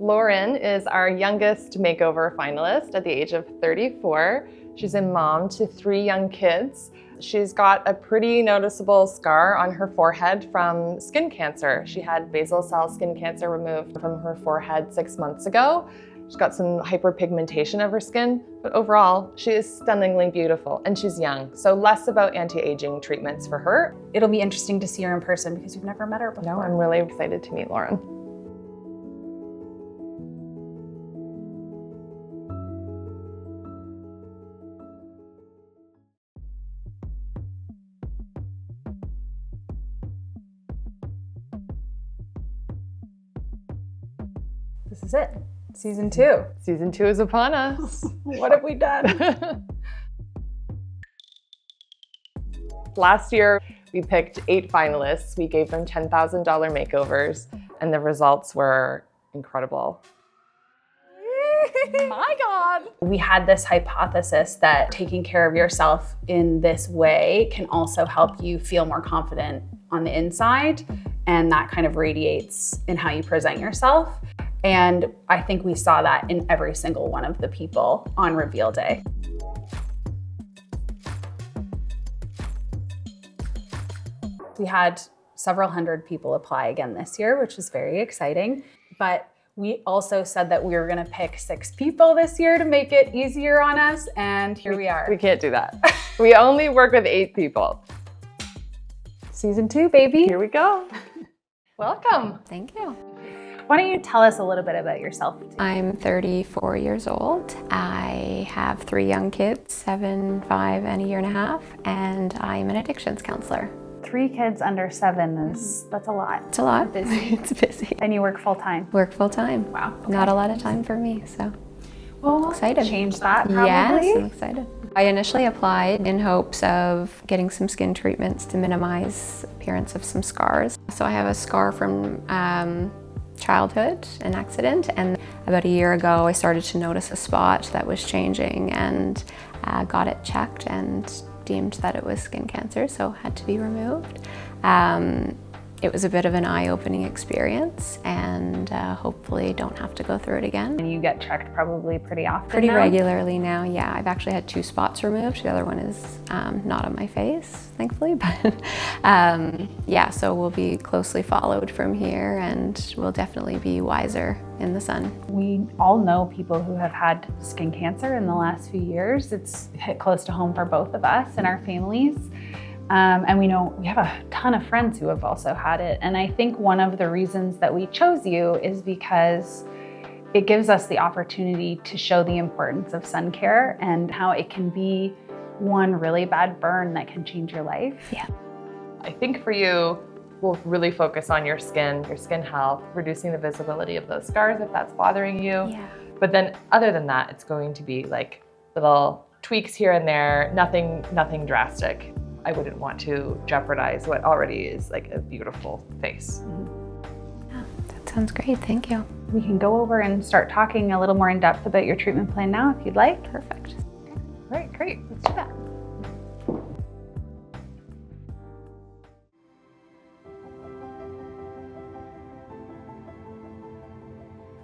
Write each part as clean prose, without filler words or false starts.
Lauren is our youngest makeover finalist at the age of 34. She's a mom to 3 young kids. She's got a pretty noticeable scar on her forehead from skin cancer. She had basal cell skin cancer removed from her forehead 6 months ago. She's got some hyperpigmentation of her skin, but overall, she is stunningly beautiful and she's young. So less about anti-aging treatments for her. It'll be interesting to see her in person because we've never met her before. No, I'm really excited to meet Lauren. This is it. Season 2. Season 2 is upon us. What have we done? Last year, we picked 8 finalists. We gave them $10,000 makeovers, and the results were incredible. My God. We had this hypothesis that taking care of yourself in this way can also help you feel more confident on the inside, and that kind of radiates in how you present yourself. And I think we saw that in every single one of the people on Reveal Day. We had several hundred people apply again this year, which was very exciting. But we also said that we were gonna pick 6 people this year to make it easier on us, and here we are. We can't do that. We only work with 8 people. Season 2, baby. Here we go. Welcome. Thank you. Why don't you tell us a little bit about yourself? I'm 34 years old. I have 3 young kids, 7, 5, and a year and a half, and I'm an addictions counselor. 3 kids under 7 that's a lot. It's a lot. Busy. It's busy. And you work full time? Work full time. Wow. Okay. Not a lot of time for me, so well, excited. Change that probably. Yes, I'm excited. I initially applied in hopes of getting some skin treatments to minimize appearance of some scars. So I have a scar from childhood, an accident, and about a year ago I started to notice a spot that was changing and got it checked and deemed that it was skin cancer, so had to be removed. It was a bit of an eye-opening experience, and hopefully don't have to go through it again. And you get checked probably pretty often Pretty now? regularly now, yeah. I've actually had 2 spots removed. The other one is not on my face, thankfully, but yeah, so we'll be closely followed from here, and we'll definitely be wiser in the sun. We all know people who have had skin cancer in the last few years. It's hit close to home for both of us and our families. And we know we have a ton of friends who have also had it. And I think one of the reasons that we chose you is because it gives us the opportunity to show the importance of sun care and how it can be one really bad burn that can change your life. Yeah. I think for you, we'll really focus on your skin health, reducing the visibility of those scars if that's bothering you. Yeah. But then other than that, it's going to be like little tweaks here and there, nothing drastic. I wouldn't want to jeopardize what already is like a beautiful face. Yeah, that sounds great, thank you. We can go over and start talking a little more in depth about your treatment plan now if you'd like. Perfect. Right, great, let's do that.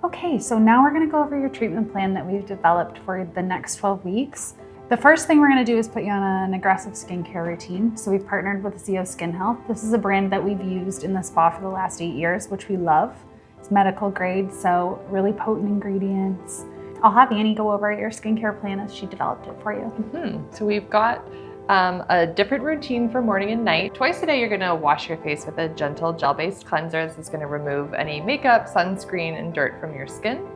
Okay, so now we're gonna go over your treatment plan that we've developed for the next 12 weeks. The first thing we're gonna do is put you on an aggressive skincare routine. So we've partnered with ZO Skin Health. This is a brand that we've used in the spa for the last 8 years, which we love. It's medical grade, so really potent ingredients. I'll have Annie go over your skincare plan as she developed it for you. So we've got a different routine for morning and night. Twice a day, you're gonna wash your face with a gentle gel-based cleanser. This is gonna remove any makeup, sunscreen, and dirt from your skin.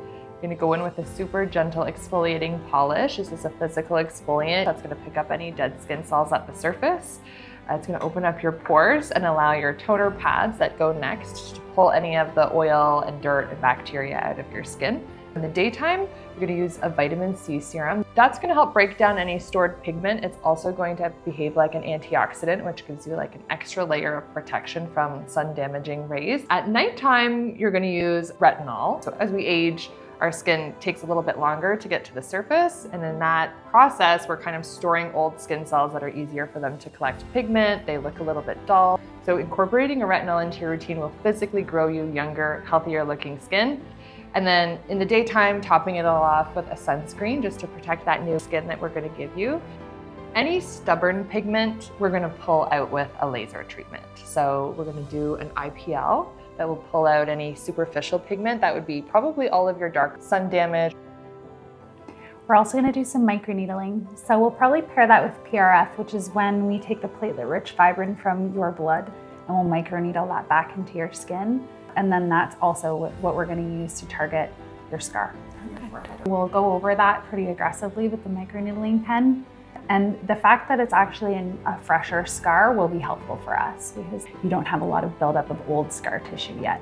You're gonna go in with a super gentle exfoliating polish. This is a physical exfoliant that's gonna pick up any dead skin cells at the surface. It's gonna open up your pores and allow your toner pads that go next to pull any of the oil and dirt and bacteria out of your skin. In the daytime, you're gonna use a vitamin C serum. That's gonna help break down any stored pigment. It's also going to behave like an antioxidant, which gives you like an extra layer of protection from sun damaging rays. At nighttime, you're gonna use retinol. So as we age, our skin takes a little bit longer to get to the surface, and in that process, we're kind of storing old skin cells that are easier for them to collect pigment. They look a little bit dull. So incorporating a retinol into your routine will physically grow you younger, healthier looking skin. And then in the daytime, topping it all off with a sunscreen just to protect that new skin that we're gonna give you. Any stubborn pigment, we're gonna pull out with a laser treatment. So we're gonna do an IPL that will pull out any superficial pigment. That would be probably all of your dark sun damage. We're also gonna do some microneedling. So we'll probably pair that with PRF, which is when we take the platelet-rich fibrin from your blood and we'll microneedle that back into your skin. And then that's also what we're gonna use to target your scar. We'll go over that pretty aggressively with the microneedling pen. And the fact that it's actually a fresher scar will be helpful for us because you don't have a lot of buildup of old scar tissue yet.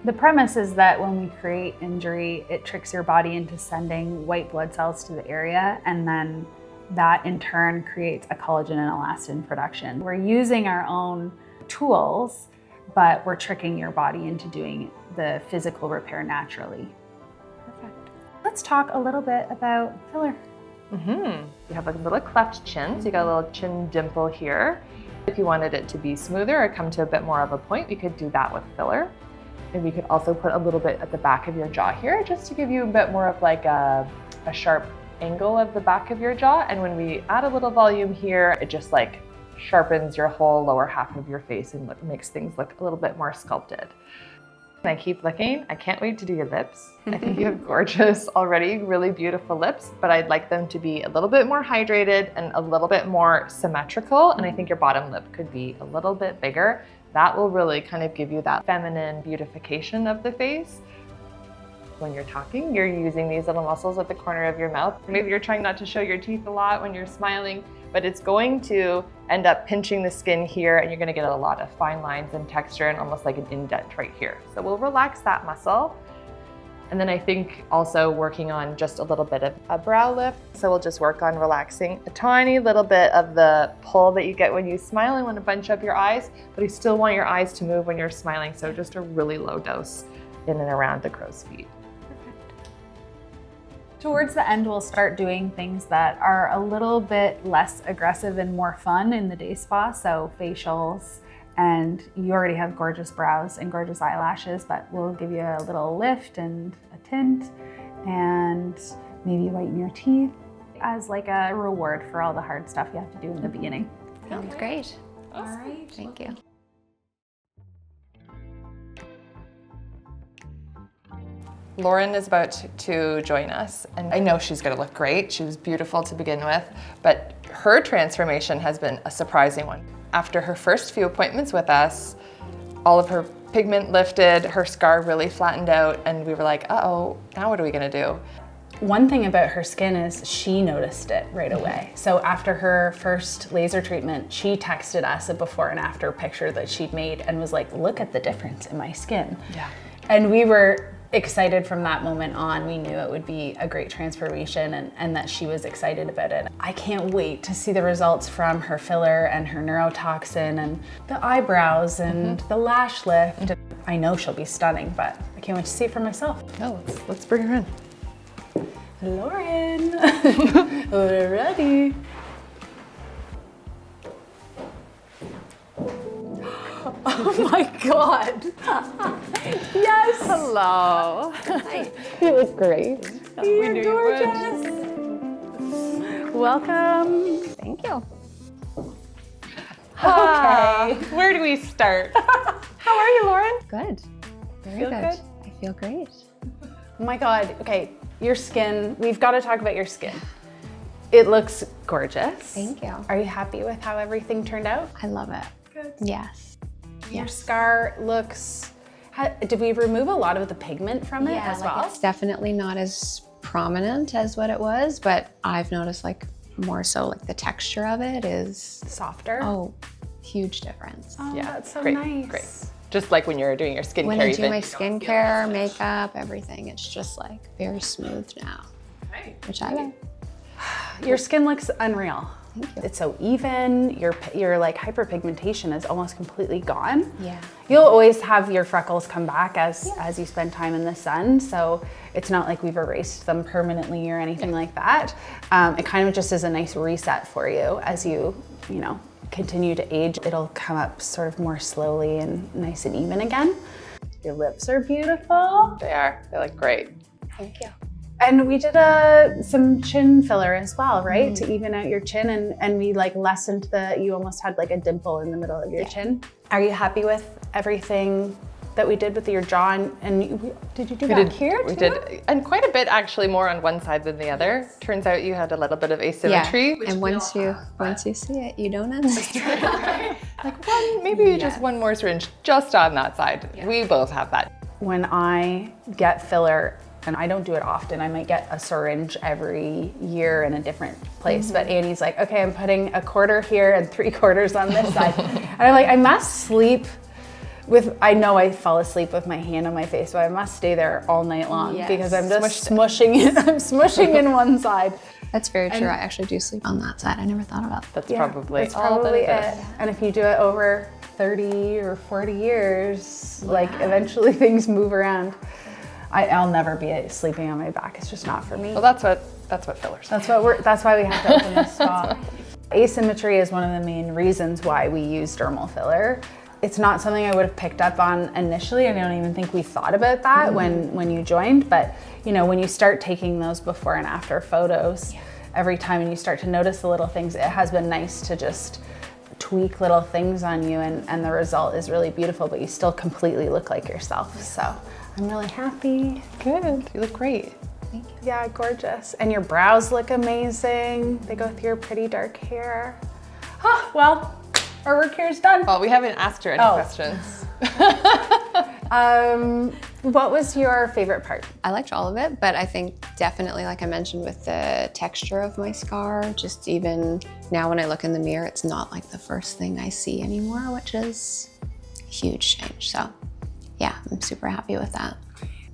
The premise is that when we create injury, it tricks your body into sending white blood cells to the area, and then that in turn creates a collagen and elastin production. We're using our own tools, but we're tricking your body into doing the physical repair naturally. Perfect. Let's talk a little bit about filler. You have like a little cleft chin, so you got a little chin dimple here. If you wanted it to be smoother or come to a bit more of a point, we could do that with filler. And we could also put a little bit at the back of your jaw here, just to give you a bit more of like a sharp angle of the back of your jaw. And when we add a little volume here, it just like sharpens your whole lower half of your face and makes things look a little bit more sculpted. And I keep looking. I can't wait to do your lips. I think you have gorgeous, already really beautiful lips, but I'd like them to be a little bit more hydrated and a little bit more symmetrical. And I think your bottom lip could be a little bit bigger. That will really kind of give you that feminine beautification of the face. When you're talking, you're using these little muscles at the corner of your mouth. Maybe you're trying not to show your teeth a lot when you're smiling, but it's going to end up pinching the skin here, and you're gonna get a lot of fine lines and texture and almost like an indent right here. So we'll relax that muscle. And then I think also working on just a little bit of a brow lift. So we'll just work on relaxing a tiny little bit of the pull that you get when you smile and want to bunch up your eyes, but you still want your eyes to move when you're smiling. So just a really low dose in and around the crow's feet. Towards the end, we'll start doing things that are a little bit less aggressive and more fun in the day spa. So facials, and you already have gorgeous brows and gorgeous eyelashes, but we'll give you a little lift and a tint and maybe whiten your teeth as like a reward for all the hard stuff you have to do in the beginning. Sounds great. All right. Thank you. Lauren is about to join us, and I know she's gonna look great. She was beautiful to begin with, but her transformation has been a surprising one. After her first few appointments with us, all of her pigment lifted, her scar really flattened out, and we were like, uh-oh, now what are we gonna do? One thing about her skin is she noticed it right away. So after her first laser treatment, she texted us a before and after picture that she'd made and was like, look at the difference in my skin. Yeah. And we were excited from that moment on. We knew it would be a great transformation and that she was excited about it. I can't wait to see the results from her filler and her neurotoxin and the eyebrows and the lash lift. I know she'll be stunning, but I can't wait to see it for myself. No, let's bring her in. Lauren, we're ready. Oh my God. Yes. Hello. You look great. You're knew you gorgeous. Welcome. Thank you. Okay. Where do we start? How are you, Lauren? Good. Very Feel good. good? I feel great. Oh my God. Okay, your skin. We've got to talk about your skin. It looks gorgeous. Thank you. Are you happy with how everything turned out? I love it. Good. Yes. Your scar looks. Did we remove a lot of the pigment from it as well? It's definitely not as prominent as what it was, but I've noticed like more so like the texture of it is Softer. oh, huge difference. Oh, Yeah, that's so great, nice. great. Just like when you're doing your skincare. When I do even. my skincare, makeup, everything, it's just like very smooth now, which I love. Your skin looks unreal. Thank you. It's so even. Your like hyperpigmentation is almost completely gone. Yeah. You'll always have your freckles come back as you spend time in the sun. So it's not like we've erased them permanently or anything like that. It kind of just is a nice reset for you as you continue to age. It'll come up sort of more slowly and nice and even again. Your lips are beautiful. They are. They look great. Thank you. And we did some chin filler as well, right? To even out your chin, and we like lessened you almost had like a dimple in the middle of your chin. Are you happy with everything that we did with your jaw? And did you do that here too? We did, and quite a bit actually, more on one side than the other. Turns out you had a little bit of asymmetry. Yeah. And once you see it, you don't understand. Like maybe just one more syringe just on that side. Yeah. We both have that. When I get filler, and I don't do it often, I might get a syringe every year in a different place, but Annie's like, okay, I'm putting a quarter here and 3/4 on this side. And I'm like, I must sleep I know I fall asleep with my hand on my face, but I must stay there all night long because I'm just smushing it. I'm smushing in one side. That's very true. I actually do sleep on that side. I never thought about that. That's probably it. And if you do it over 30 or 40 years, like eventually things move around. I'll never be sleeping on my back. It's just not for me. Well, that's what fillers. That's why we have to open this spa. Asymmetry is one of the main reasons why we use dermal filler. It's not something I would have picked up on initially, and I don't even think we thought about that when you joined. But you know, when you start taking those before and after photos every time, and you start to notice the little things, it has been nice to just tweak little things on you, and the result is really beautiful. But you still completely look like yourself. So I'm really happy. Good. You look great. Thank you. Yeah, gorgeous. And your brows look amazing. They go with your pretty dark hair. Oh, well. Our work here is done. Well, we haven't asked her any questions. What was your favorite part? I liked all of it, but I think definitely, like I mentioned, with the texture of my scar, just even now when I look in the mirror, it's not like the first thing I see anymore, which is a huge change. So yeah, I'm super happy with that.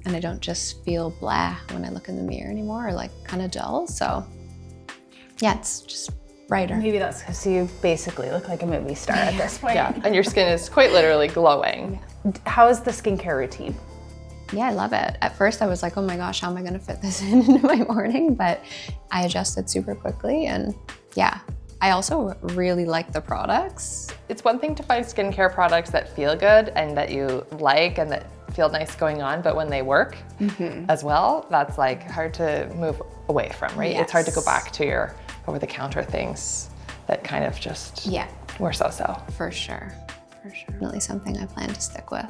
And I don't just feel blah when I look in the mirror anymore, or like kind of dull. So yeah, it's just brighter. Maybe that's because you basically look like a movie star at this point. Yeah, and your skin is quite literally glowing. How is the skincare routine? Yeah, I love it. At first I was like, oh my gosh, how am I gonna fit this into my morning? But I adjusted super quickly, and yeah. I also really like the products. It's one thing to find skincare products that feel good and that you like and that feel nice going on, but when they work as well, that's like hard to move away from, right? Yes. It's hard to go back to your over-the-counter things that kind of just were so-so. For sure. Definitely something I plan to stick with.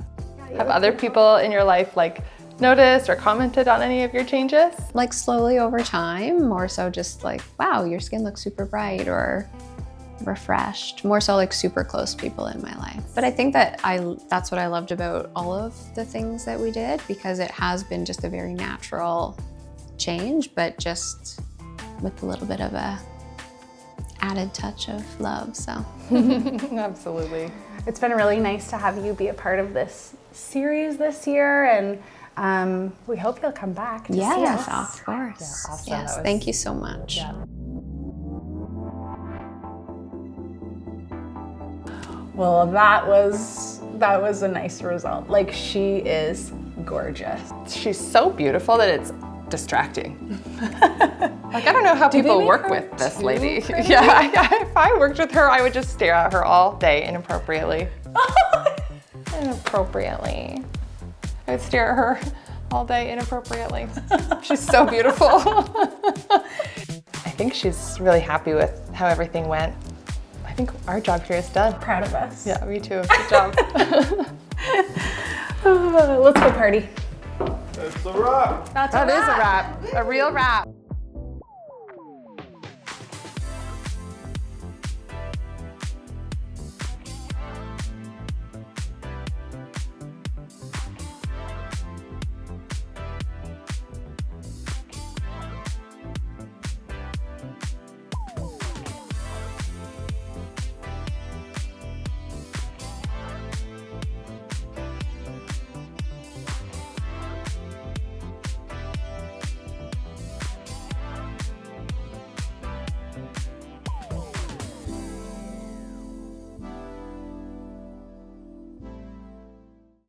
Have other people in your life like noticed or commented on any of your changes? Like slowly over time, more so just like, wow, your skin looks super bright or refreshed. More so like super close people in my life. But I think that that's what I loved about all of the things that we did, because it has been just a very natural change, but just with a little bit of a added touch of love, so. Absolutely. It's been really nice to have you be a part of this series this year, and we hope you'll come back to see us. Yes, of course. Yeah, awesome. Yes, thank you so much. Yeah. Well, that was a nice result. Like, she is gorgeous. She's so beautiful that it's distracting. Like, I don't know how people work with this lady. Yeah, if I worked with her, I would just stare at her all day inappropriately. Inappropriately. I would stare at her all day inappropriately. She's so beautiful. I think she's really happy with how everything went. I think our job here is done. Proud of us. Yeah, me too. Good job. Let's go party. It's a wrap. That is a wrap. A real wrap.